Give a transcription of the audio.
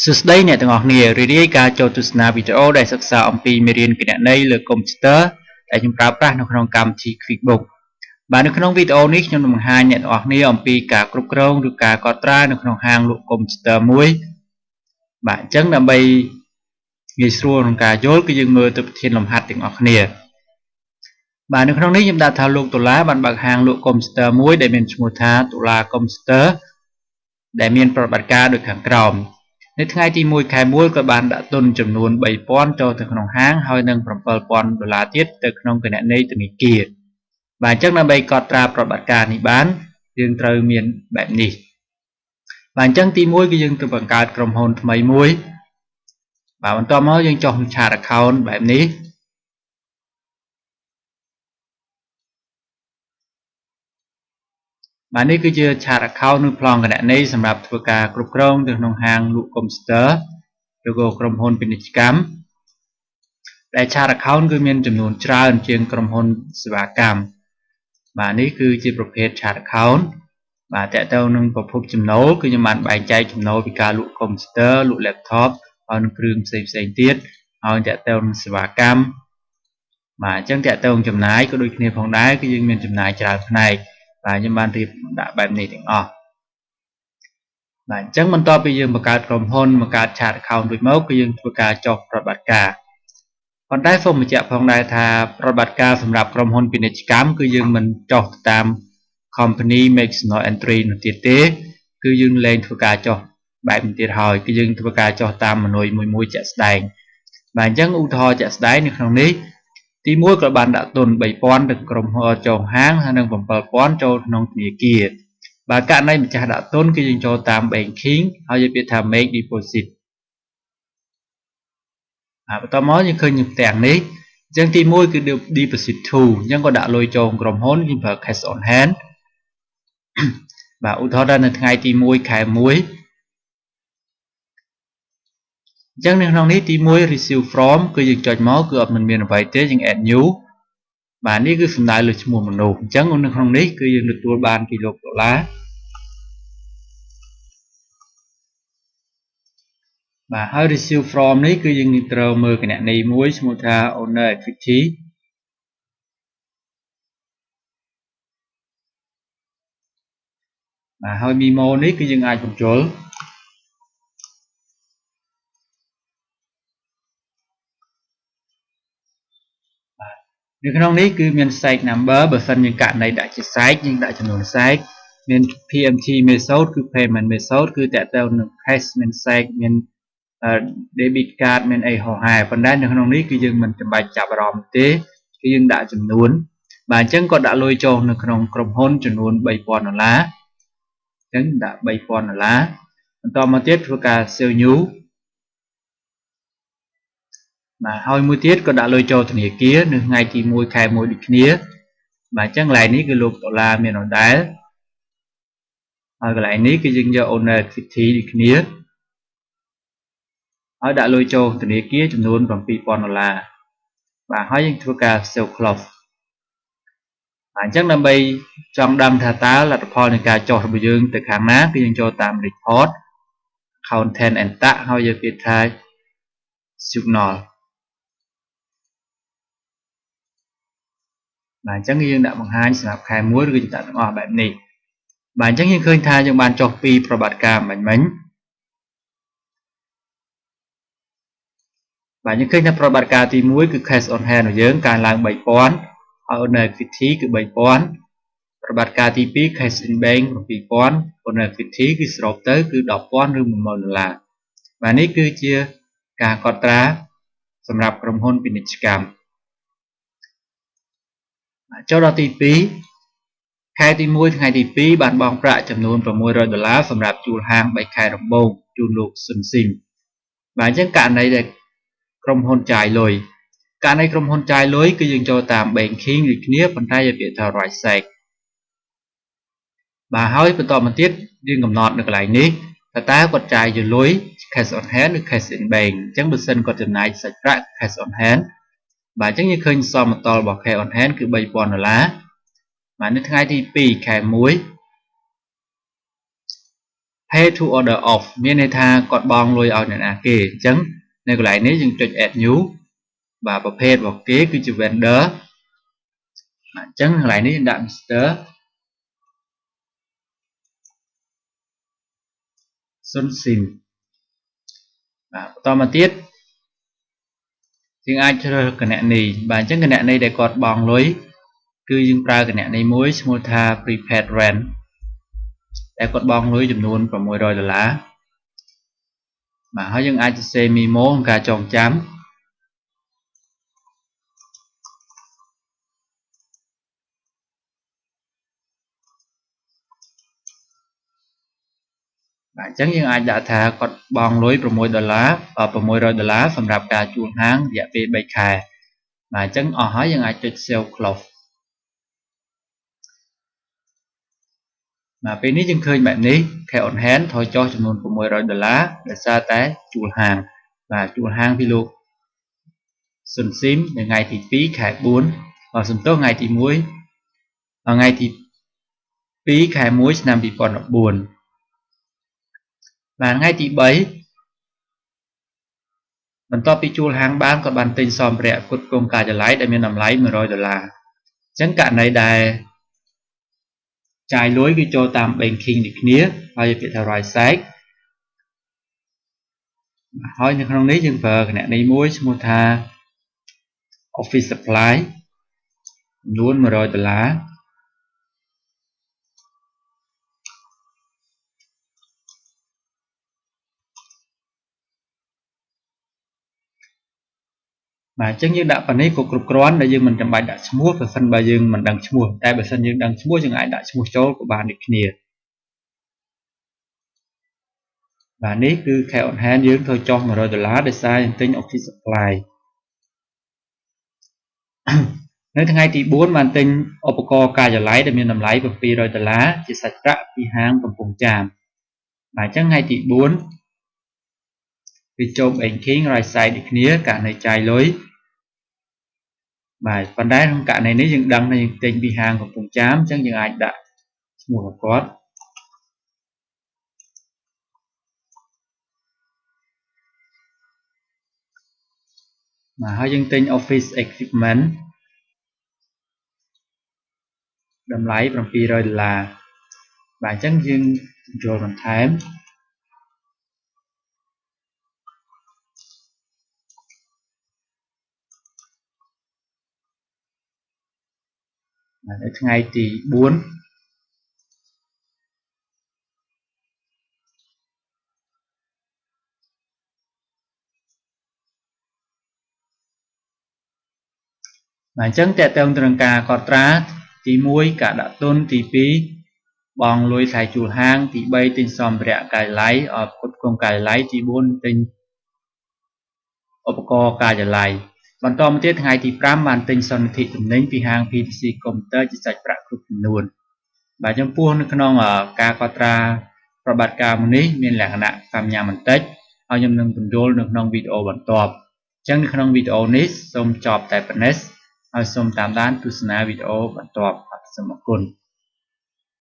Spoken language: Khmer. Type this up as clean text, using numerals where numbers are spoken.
សួស្តីអ្នកទាំងអស់គ្នារីករាយការចូលទស្សនាវីដេអូដែលសិក្សាអំពីមេរៀនគណនេយ្យលើកុំព្យូទ័រដែលខ្ញុំប្រើប្រាស់នៅក្នុងកម្មវិធី QuickBooks បាទនៅក្នុងវីដេអូនេះខ្ញុំនឹងបង្ហាញអ្នកទាំងអស់គ្នាអំពីការគ្រប់គ្រងឬការកត់ត្រានៅក្នុងហាងលក់កុំព្យូទ័រមួយបាទអញ្ចឹងដើម្បីងាយស្រួលក្នុងការយល់គឺយើងមើលទៅប្រធានលំហាត់ទាំងអស់គ្នាបាទនៅក្នុងនេះខ្ញុំដាក់ថាលោកដុល្លារបានបើកហាងលក់កុំព្យូទ័រមួយដែលមានឈ្មោះថាដុល្លារកុំព្យូទ័រដែលមានប្រតិបត្តិការដូចខាងក្រោមនៅថ្ងៃទី1ខែ1ក៏បានដាក់ទុនចំនួន 3000 ចូលទៅក្នុងហាងហើយនឹង $7000 ទៀតទៅក្នុងគណនីធនាគារបាទអញ្ចឹងដើម្បីកត់ត្រាប្រតិបត្តិការនេះបានយើងត្រូវមានបែបនេះបាទអញ្ចឹងទី1គឺយើងត្រូវបង្កើតក្រុមហ៊ុនថ្មីមួយបាទបន្ទាប់មកយើងចុះឆាត account បែបនេះបាទនេះគឺជាឆាត account ឬប្លង់គណនីសម្រាប់ធ្វើការគ្រប់គ្រងទៅក្នុងហាងលក់កុំព្យូទ័រឬក៏ក្រុមហ៊ុនពាណិជ្ជកម្មដែលឆាត account គឺមានចំនួនច្រើនជាងក្រុមហ៊ុនសេវាកម្មបាទនេះគឺជាប្រភេទឆាត account បាទតើតើនឹងប្រភពចំណូលគឺខ្ញុំបានបែងចែកចំណូលពីការលក់កុំព្យូទ័រលក់ laptop ហើយនឹងគ្រឿងផ្សេងទៀតហើយតើតើនឹងសេវាកម្មបាទអញ្ចឹងតើតើចំណាយក៏ដូចគ្នាផងដែរគឺយើងមានចំណាយច្រើនផ្នែកបាទខ្ញុំបានរៀបដាក់បែបនេះទាំងអស់បាទអញ្ចឹងបន្ទាប់ពីយើងបង្កើតក្រុមហ៊ុនបង្កើតឆាត account រួចមកគឺយើងធ្វើការចុះប្រតិបត្តិការប៉ុន្តែសូមបញ្ជាក់ផងដែរថាប្រតិបត្តិការសម្រាប់ក្រុមហ៊ុនពាណិជ្ជកម្មគឺយើងមិនចុះតាម company make no entry នោះទៀតទេគឺយើងលែងធ្វើការចុះបែបនេះទៀតហើយគឺយើងធ្វើការចុះតាមម៉នួយមួយជាក់ស្ដែងបាទអញ្ចឹងឧទាហរណ៍ជាក់ស្ដែងនៅក្នុងនេះទី1ក៏បានដាក់ទុន 3000 ទៅក្រុមហ៊ុនចូលហាងហើយនឹង 7000 ចូលក្នុងធនាគារបាទករណីម្ចាស់ដាក់ទុនគឺយើងចូលតាម banking ហើយយើងពាក្យថា make deposit បន្ទាប់មកយើងឃើញផ្ទាំងនេះអញ្ចឹងទី1គឺ deposit to អញ្ចឹងក៏ដាក់លុយចូលក្រុមហ៊ុនយើងប្រើ cash on hand បាទឧទាហរណ៍នៅថ្ងៃទី1ខែ1អញ្ចឹងនៅក្នុងនេះទី1 receive from គឺយើងចុចមកគឺអត់មានអ្វីទេយើង add new បាទនេះគឺសំដៅលើឈ្មោះមនុស្សអញ្ចឹងនៅក្នុងនេះគឺយើងទទួលបានពីលោកដុល្លារបាទហើយ receive from នេះគឺយើងត្រូវមើលគណនីមួយឈ្មោះថា owner equity បាទហើយ memo នេះគឺយើងអាចបញ្ចូលនៅក្នុងនេះគឺមាន site number បើសិនយើងករណីដាក់ជា site យើងដាក់ចំនួន site មាន PMT method គឺ payment method គឺតើតើនឹង cash មាន site មាន debit card មានអីហោហែប៉ុន្តែនៅក្នុងនេះគឺយើងមិនចាំបាច់ចាប់អារម្មណ៍ទេគឺយើងដាក់ចំនួនបាទអញ្ចឹងក៏ដាក់លុយចូលនៅក្នុងក្រុមហ៊ុនចំនួន $3000 អញ្ចឹងដាក់ $3000 បន្តមកទៀតធ្វើការ save new បាទហើយមួយទៀតក៏ដាក់លុយចូលធនាគារនៅថ្ងៃទី1ខែ1ដូចគ្នាបាទអញ្ចឹងកន្លែងនេះគឺលោកដុល្លារមានដដែលហើយកន្លែងនេះគឺយើងយក owner equity ដូចគ្នាហើយដាក់លុយចូលធនាគារចំនួន$7000បាទហើយយើងធ្វើការ save close បាទអញ្ចឹងដើម្បីចង់ដឹងថាតើលទ្ធផលនៃការចុះរបស់យើងទៅខាងណាគឺយើងចូលតាម report content and tax ហើយយើងពាក្យថា signal បាទអញ្ចឹងយើងដាក់បង្ហាញសម្រាប់ខែ1ឬយើងដាក់ទាំងអស់បែបនេះបាទអញ្ចឹងយើងឃើញថាយើងបានចុះពីប្រតិបត្តិការមិញបាទយើងឃើញថាប្រតិបត្តិការទី1គឺ cash on hand របស់យើងកើនឡើង 3000 ហើយ owner equity គឺ 3000 ប្រតិបត្តិការទី2 cash in bank 7000 owner equity គឺសរុបទៅគឺ $10,000 ឬ $10,000 បាទនេះគឺជាការកត់ត្រាសម្រាប់ក្រុមហ៊ុនពាណិជ្ជកម្មចូលដល់ទី2ខែទី1ថ្ងៃទី2បានបង់ប្រាក់ចំនួន$600សម្រាប់ជួលហាង3ខែដំបូងជូនលោកស៊ុនស៊ីមបាទអញ្ចឹងករណីដែលក្រុមហ៊ុនចាយលុយករណីក្រុមហ៊ុនចាយលុយគឺយើងចូលតាម banking ដូចគ្នាប៉ុន្តែយើងពាក្យថា right side បាទហើយបន្តមកទៀតយើងកំណត់នៅកន្លែងនេះតើគាត់ចាយជាលុយ cash on hand ឬ cash in bank អញ្ចឹងបើសិនគាត់ចំណាយសាច់ប្រាក់ cash on hand បាទអញ្ចឹងយើងឃើញសមតលរបស់ cash on hand គឺ$3000បាទនៅថ្ងៃទី2ខែ1 pay to order of មានន័យថាគាត់បង់លុយឲ្យអ្នកណាគេអញ្ចឹងនៅកន្លែងនេះយើងចុច add new បាទប្រភេទរបស់គេគឺជា vendor អញ្ចឹងកន្លែងនេះដាក់ Mr. សុនស៊ីមបាទបន្តមកទៀតយើងអាចជ្រើសគណនីបាទអញ្ចឹងគណនីដែលគាត់បង់លុយគឺយើងប្រើគណនីមួយឈ្មោះថា prepaid rent ដែលគាត់បង់លុយចំនួន$600បាទហើយយើងអាចសរសេរ memo ក្នុងការចងចាំបាទអញ្ចឹងយើងអាចដាក់ថាគាត់បង់លុយ$6សម្រាប់ការជួលហាងរយៈពេល3ខែបាទអញ្ចឹងអស់ហើយយើងអាចចុច save close បាទពេលនេះយើងឃើញបែបនេះ cash on hand ថយចុះចំនួន$600ដោយសារតែជួលហាងបាទជួលហាងពីលោកសុនស៊ីមនៅថ្ងៃទី2ខែ4បាទសំទោសថ្ងៃទី1ថ្ងៃទី2ខែ1ឆ្នាំ2014បាទថ្ងៃទី3បន្ទាប់ពីជួលហាងបានក៏បានទិញសម្ភារៈផ្គត់ផ្គង់ការិយាល័យដែលមានតម្លៃ$100អញ្ចឹងករណីដែលចាយលុយគឺចូលតាម banking ដូចគ្នាហើយពាក្យថា right side ហើយនៅក្នុងនេះយើងប្រើគណនីមួយឈ្មោះថា office supply ចំនួន$100បាទអញ្ចឹងយើងដាក់ប៉ុណ្នេះក៏គ្រប់គ្រាន់ដែលយើងមិនចាំបាច់ដាក់ឈ្មោះបើសិនបើយើងមិនដឹងឈ្មោះតែបើសិនយើងដឹងឈ្មោះយើងអាចដាក់ឈ្មោះចូលក៏បានដូចគ្នាបាទនេះគឺ cash on hand យើងធ្វើចុះ$100ដោយសារយើងទិញ office supply នៅថ្ងៃទី4បានទិញឧបករណ៍ការិយាល័យដែលមានតម្លៃ$700ជាសាច់ប្រាក់ពីហាងកំពង់ចាមបាទអញ្ចឹងថ្ងៃទី4វាចូល banking right side ដូចគ្នាករណីចាយលុយបាទប៉ុន្តែក្នុងករណីនេះយើងដឹងថាយើងទិញពីហាងកំពង់ចាមអញ្ចឹងយើងអាចដាក់ឈ្មោះរបស់គាត់បាទហើយយើងទិញ office equipment តម្លៃ$700បាទអញ្ចឹងយើងចូលបន្ថែមនៅថ្ងៃទី4បាទអញ្ចឹងតើតើទៅនឹងការកត់ត្រាទី1ការដាក់ទុនទី2បង់លុយថ្លៃជួលហាងទី3ទិញសម្ភារៈការិយាល័យឲ្យផ្គត់ផ្គង់ការិយាល័យទី4ទិញឧបករណ៍ការិយាល័យបន្តមកទៀតថ្ងៃទី5បានទិញសន្និធិទំនិញពីហាង PTC Computer ជាសាច់ប្រាក់គ្រប់ចំនួនបាទចំពោះនៅក្នុងការកត់ត្រាប្រតិបត្តិការមួយនេះមានលក្ខណៈកម្មញ្ញបន្តិចហើយខ្ញុំនឹងពន្យល់នៅក្នុងវីដេអូបន្ទាប់អញ្ចឹងនៅក្នុងវីដេអូនេះសូមចប់តែប៉ុណ្ណេះហើយសូមតាមដានទស្សនាវីដេអូបន្ទាប់សូមអរគុណ